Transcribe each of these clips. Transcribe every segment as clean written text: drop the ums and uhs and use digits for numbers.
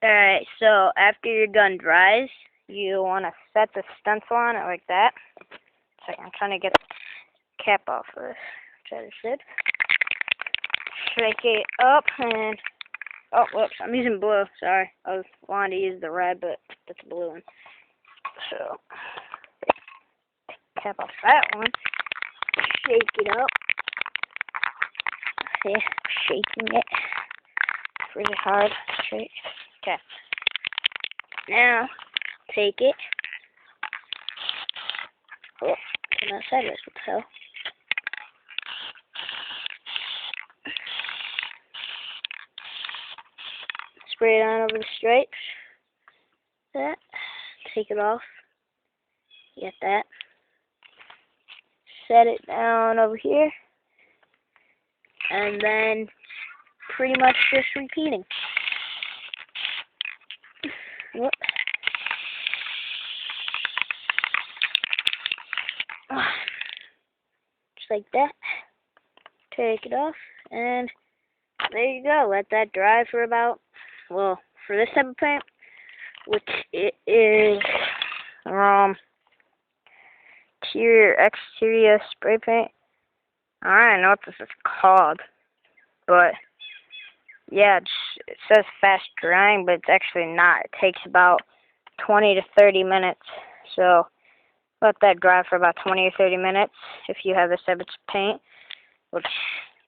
Alright, so after your gun dries, you want to set the stencil on it like that. So I'm trying to get the cap off of this, which I just did. Shake it up and, oh, whoops, I'm using blue, sorry. I was wanting to use the red, but that's a blue one. So, cap off that one. Shake it up. See, shaking it. It's really hard. Shake. Okay. Now, take it. Oh, I'm not sideways. What the hell? Spray it on over the stripes. That. Take it off. Get that. Set it down over here. And then pretty much just repeating. Whoop. Just like that. Take it off, and there you go. Let that dry for about, well, for this type of paint, which it is exterior spray paint. I don't know what this is called, but yeah, it says fast drying, but it's actually not. It takes about 20 to 30 minutes, so let that dry for about 20 or 30 minutes if you have this type of paint, which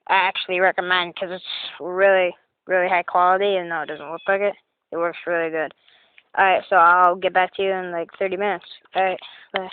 I actually recommend because it's really, really high quality, and though it doesn't look like it, it works really good. Alright, so I'll get back to you in like 30 minutes. Alright, bye.